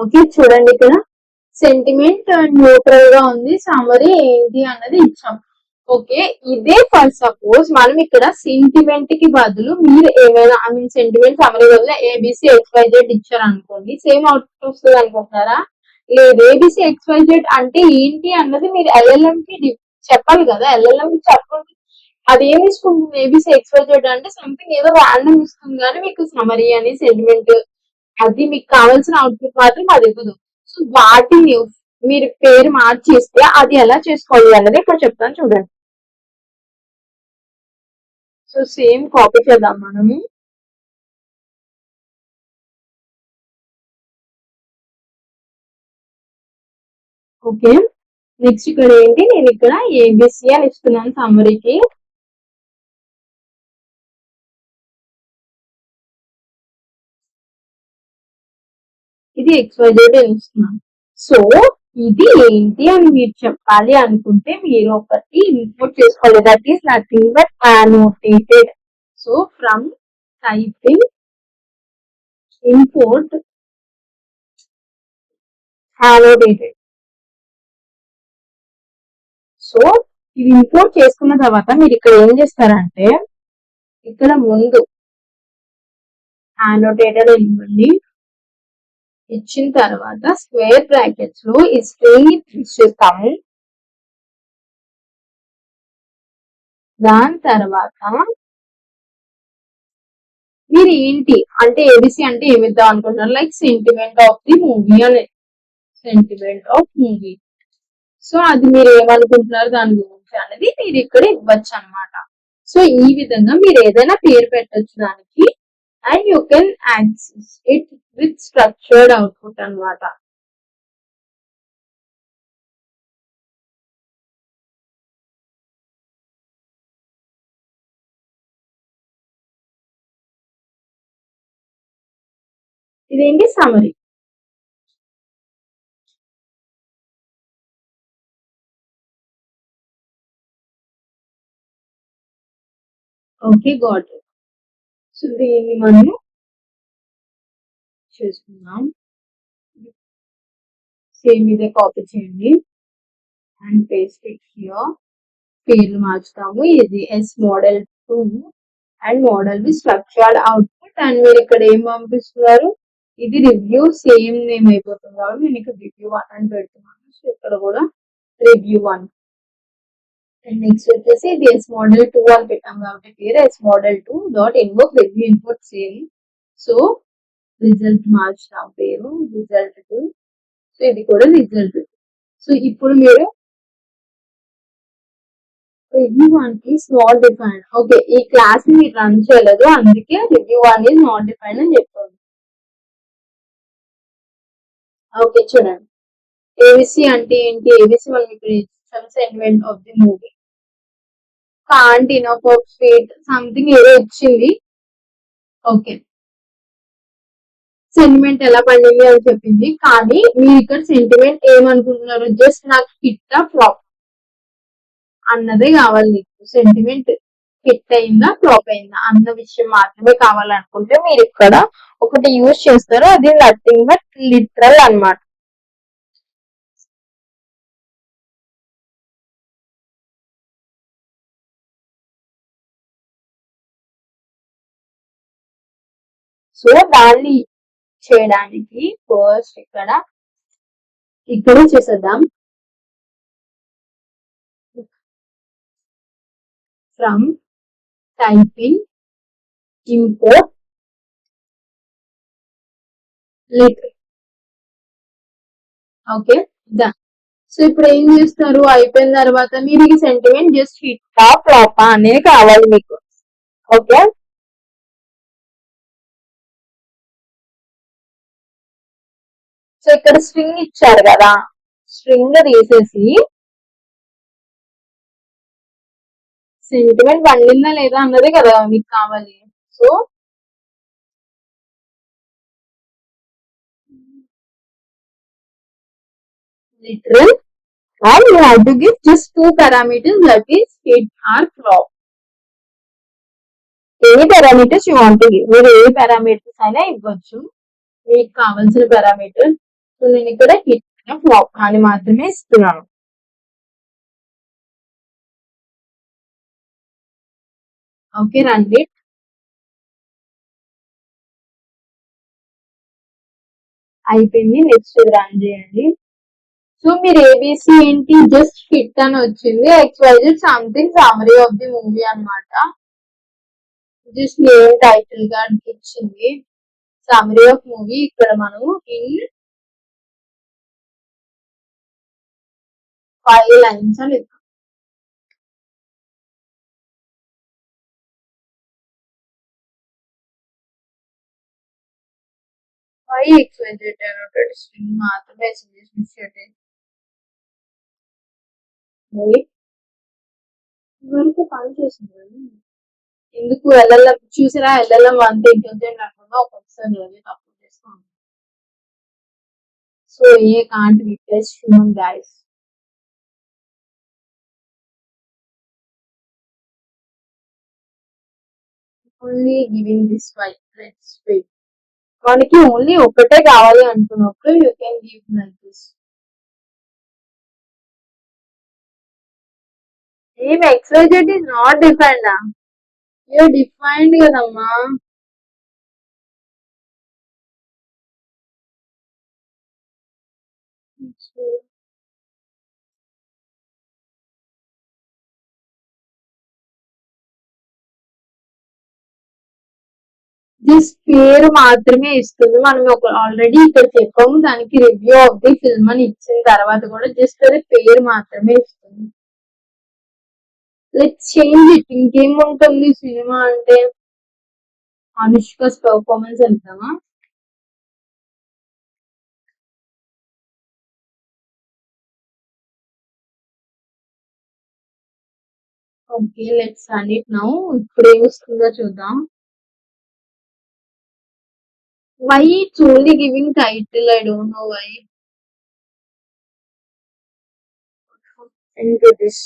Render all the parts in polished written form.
Okay, చూడండి ఇక్కడ sentiment neutral గా ఉంది, సమరీ ఏంటి అన్నది ఇచ్చాం. ఓకే, ఇదే ఫర్ సపోజ్ మనం ఇక్కడ సెంటిమెంట్ కి బదులు మీరు ఏమైనా ఐ మీన్ సెంటిమెంట్ సమరీ బదులు ఏబిసి ఎక్స్వైజెడ్ ఇచ్చారు అనుకోండి, సేమ్ అవుట్పుట్ వస్తుంది అనుకుంటున్నారా? లేదు, ఏబిసి ఎక్స్వైజెడ్ అంటే ఏంటి అన్నది మీరు ఎల్ఎల్ఎం కి చెప్పాలి కదా. ఎల్ఎల్ఎం కి చెప్పండి, అది ఏమి ఇస్తుంది? ఏబిసి ఎక్స్వైజెడ్ అంటే సంథింగ్ ఏదో ర్యాండమ్ ఇస్తుంది, కానీ మీకు సమరీ అని సెంటిమెంట్ అది మీకు కావాల్సిన అవుట్పుట్ మాత్రం అది ఇవ్వదు. సో వాటిని మీరు పేరు మార్చేస్తే అది ఎలా చేసుకోవాలి అన్నది ఇప్పుడు చెప్తాను చూడండి. సో సేమ్ కాపీ చేద్దాం మనము. ఓకే, నెక్స్ట్ ఇక్కడ ఏంటి, నేను ఇక్కడ ఏబిసి అని ఇస్తున్నాను సమ్మరీకి. ఇది ఎక్స్వైజెడ్ అని ఇస్తున్నాను. సో ఇది ఏంటి అని మీరు చెప్పాలి అనుకుంటే మీరు ఒకటి ఇంపోర్ట్ చేసుకోవాలి. That is nothing but annotated. So from typing import annotated. So ఇది ఇంపోర్ట్ చేసుకున్న తర్వాత మీరు ఇక్కడ ఏం చేస్తారంటే ఇక్కడ ముందు annotated ఇవ్వండి. ఇచ్చిన తర్వాత స్క్వేర్ బ్రాకెట్స్ లో ఈ స్ట్రింగ్ ఇచ్చేస్తాము. దాని తర్వాత మీరు ఏంటి అంటే ఏబిసి అంటే ఏమిద్దాం అనుకుంటున్నారు, like sentiment of the movie అని, సెంటిమెంట్ ఆఫ్ మూవీ. సో అది మీరు ఏమనుకుంటున్నారు దాని గురించి అనేది మీరు ఇక్కడ ఇవ్వచ్చు అనమాట. సో ఈ విధంగా మీరు ఏదైనా పేరు పెట్టచ్చు దానికి, and you can access it with structured output అనమాట. ఇదేంటి summary. Okay, got it. So దీన్ని మనం చేసుకుందాం. సేమ్ ఇదే కాపీ చేయండి అండ్ పేస్ట్ ఇట్ హియర్. పేర్లు మార్చుతాము. ఇది is model 2 and model we structured output. And మీరు ఇక్కడ ఏం పంపిస్తున్నారు, ఇది రివ్యూ సేమ్ నేమ్ అయిపోతుంది కాబట్టి నేను ఇక్కడ రివ్యూ 1 అని పెడుతున్నాను. సో ఇక్కడ కూడా రివ్యూ 1. అండ్ నెక్స్ట్ వచ్చేసి ఇది ఎస్ మోడల్ 2 అని పెట్టాం కాబట్టి పేరు S model 2 dot invoke review input same. So result మార్చుతాం పేరు రిజల్ట్ 2. సో ఇది కూడా రిజల్ట్ 2. సో ఇప్పుడు మీరు review 1 is not defined. Okay, ఈ క్లాస్ ని మీరు రన్ చేయలేదు, అందుకే రివ్యూ 1 ఈస్ నాట్ డిఫైన్డ్ అని చెప్తుంది. ఓకే, చూడండి ఏబిసి అంటే ఏంటి, ఏబిసి మనం ఇక్కడ ఇచ్చాం segment of the movie. Can't enough of sweet something ఏదో ఇచ్చింది. ఓకే, సెంటిమెంట్ ఎలా పండింది అని చెప్పింది, కానీ మీరు ఇక్కడ సెంటిమెంట్ ఏమనుకుంటున్నారు, జస్ట్ నాకు హిట్ ఫ్లాప్ అన్నదే కావాలి. మీకు సెంటిమెంట్ హిట్ అయిందా ఫ్లాప్ అయిందా అన్న విషయం మాత్రమే కావాలనుకుంటే మీరు ఇక్కడ ఒకటి యూజ్ చేస్తారు, అది నథింగ్ బట్ లిటరల్ అన్నమాట. సో దాన్ని చేయడానికి ఫస్ట్ ఇక్కడ చేసేద్దాం. From typing import literal. Okay, done. So ఇప్పుడు ఏం చేస్తారు, అయిపోయిన తర్వాత మీరు ఈ సెంటిమెంట్ జస్ట్ హిట్టా ఫ్లాపా అనేది కావాలి మీకు. ఓకే, సో ఇక్కడ స్ట్రింగ్ ఇచ్చారు కదా, స్ట్రింగ్ తీసేసి సెంటిమెంట్ పండిందా లేదా అన్నది కదా మీకు కావాలి. So literal, and you have to give just 2 parameters, that is hit or flop. Any parameters you want to give, మీరు ఏ పారామీటర్స్ అయినా ఇవ్వచ్చు మీకు కావాల్సిన పారామీటర్. సో నేను ఇక్కడ హిట్ ఫ్లాప్ అని మాత్రమే ఇస్తున్నాను. ఓకే రండి. అయిపోయింది. నెక్స్ట్ రన్ చేయండి. సో మీరు ఏబిసి ఏంటి జస్ట్ హిట్ అని వచ్చింది. XYZ something summary of the movie అన్నమాట. జస్ట్ నేమ్ టైటిల్ గా ఇచ్చింది. సమ్మరీ ఆఫ్ మూవీ ఇక్కడ మనం ఇన్ 5 lines అని ఇద్దాం. Why XYZ annotated string మాత్రమే SMS మిస్ చేయండి. ఇవరకు పని చేసింది. ఎందుకు ఎల్ఎల్ఎం చూసినా ఎల్ఎల్ఎం అంతే ఇంటెలిజెంట్ అనుకున్నా ఒక్కొక్కసారి అదే తప్పు చేస్తాం. So a can't replace human guys. Only giving this why let's wait. మనకి ఓన్లీ ఒకటే కావాలి అనుకున్నప్పుడు you can give like this. ఏం XYZ is not defined. You defined కదమ్మా. దిస్ పేరు మాత్రమే ఇస్తుంది. మనం ఒక ఆల్రెడీ ఇక్కడ చెప్పాము దానికి రివ్యూ ఆఫ్ ది ఫిల్మ్ అని ఇచ్చిన తర్వాత కూడా జస్ట్ అది పేరు మాత్రమే ఇస్తుంది. Let's change it. ఇంకేముంటుంది సినిమా అంటే అనుష్కస్ పర్ఫార్మెన్స్ వెళ్తామా. Okay let's run it now. ఇప్పుడు ఏమొస్తుందో చూద్దాం. Why it's only giving title, I don't know why. into this.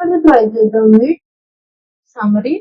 Can try చేద్దాం with summary.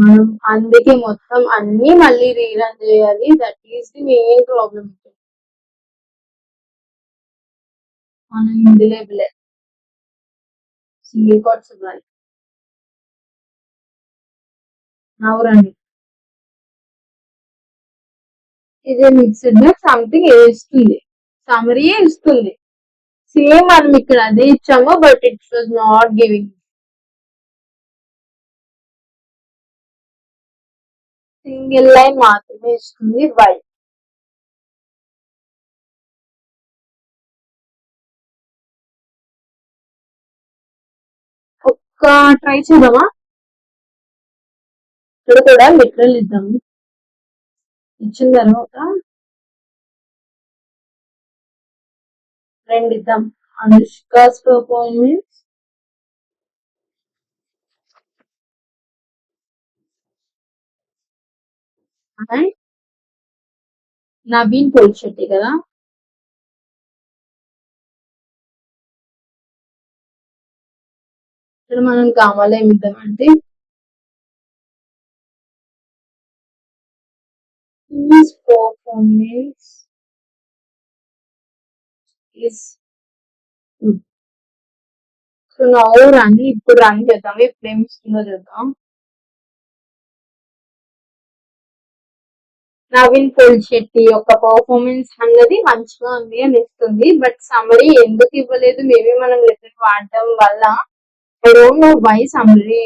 మనం అందుకే మొత్తం అన్ని మళ్ళీ రీరన్ చేయాలి. That is the main problem. మనం ఇందులో సింగిల్ కార్డ్స్ ఇవ్వాలి. నవ్వురండి. ఇది మిక్స్డ్ సంథింగ్ ఇస్తుంది, సమరీ ఇస్తుంది. సేమ్ మనం ఇక్కడ అదే ఇచ్చాము but it was not giving. Single line మాత్రమే ఇస్తుంది. వై ఒక్క ట్రై చేద్దామా. ఇక్కడ కూడా లిటరల్ ఇద్దాము. ఇచ్చిన తర్వాత రెండు ఇద్దాం. అనుష్కాస్ పర్ఫార్మెన్స్ అండ్ నవీన్ పోల్శెట్టి కదా. ఇక్కడ మనం కామాలో ఏమి ఇద్దామంటే his performance is good. So నవ్వు రన్. ఇప్పుడు రన్ చేద్దాం. ఇప్పుడు ఏమి ఇస్తుందో చూద్దాం. నవీన్ పోల్శెట్టి యొక్క పర్ఫార్మెన్స్ అన్నది మంచిగా ఉంది అని ఇస్తుంది. బట్ సమరీ ఎందుకు ఇవ్వలేదు, మేబీ మనం లెటర్ వాడటం వల్ల. I don't know why summary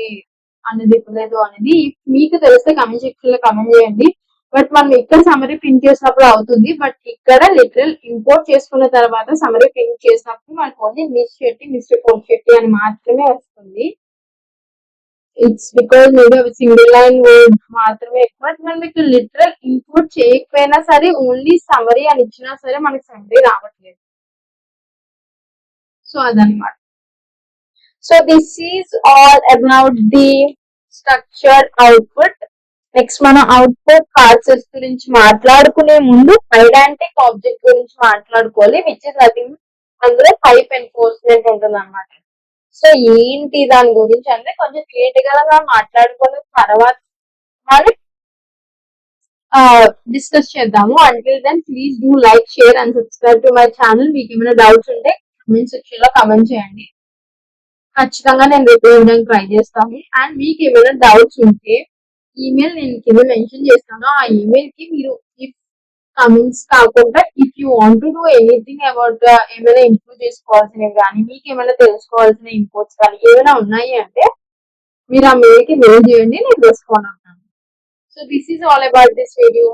అనేది ఇవ్వలేదు అనేది. మీకు తెలిస్తే కమెంట్ సెక్షన్ లో కమెంట్ చేయండి. బట్ మనం ఇక్కడ సమరీ ప్రింట్ చేసినప్పుడు అవుతుంది. బట్ ఇక్కడ లిటరల్ ఇంపోర్ట్ చేసుకున్న తర్వాత సమరీ ప్రింట్ చేసినప్పుడు మనకు only mess Shetty, mister Polishetty అని మాత్రమే వస్తుంది. ఇట్స్ బికాస్ మేబీ అవి సింగిల్ లైన్ వర్డ్ మాత్రమే. బట్ మనం ఇక్కడ లిటరల్ ఇంపోర్ట్ చేయకపోయినా సరే ఓన్లీ సమరీ అని ఇచ్చినా సరే మనకి సమరీ రావట్లేదు. సో అదనమాట. So this is all about the structured output. Next మనం అవుట్పుట్ కాన్సెప్ట్స్ గురించి మాట్లాడుకునే ముందు ఐడాంటిక్ ఆబ్జెక్ట్ గురించి మాట్లాడుకోవాలి, విచ్ ఇస్ నథింగ్, అందులో టైప్ ఎన్ఫోర్స్మెంట్ ఉంటుంది అనమాట. సో ఏంటి దాని గురించి అంటే కొంచెం క్రియేటివ్ గా మాట్లాడుకున్న తర్వాత మనం డిస్కస్ చేద్దాము. Until then please do like, share and subscribe to my channel. మీకు ఏమైనా డౌట్స్ ఉంటే కామెంట్ సెక్షన్ లో కామెంట్ చేయండి, ఖచ్చితంగా నేను రిప్లై ఇవ్వడానికి ట్రై చేస్తాను. అండ్ మీకు ఏమైనా డౌట్స్ ఉంటే ఈమెయిల్ నేను కింద మెన్షన్ చేస్తాను, ఆ ఈమెయిల్ కి మీరు ఇఫ్ కమెంట్స్ కాకుండా if you want to do anything about ఏమైనా ఇంప్రూవ్ చేసుకోవాల్సినవి కానీ మీకు ఏమైనా తెలుసుకోవాల్సిన ఇన్పుట్స్ కానీ ఏమైనా ఉన్నాయి అంటే మీరు ఆ మెయిల్ కి మెయిల్ చేయండి, నేను రెస్పాండ్ అవుతాను. So this is all about this video.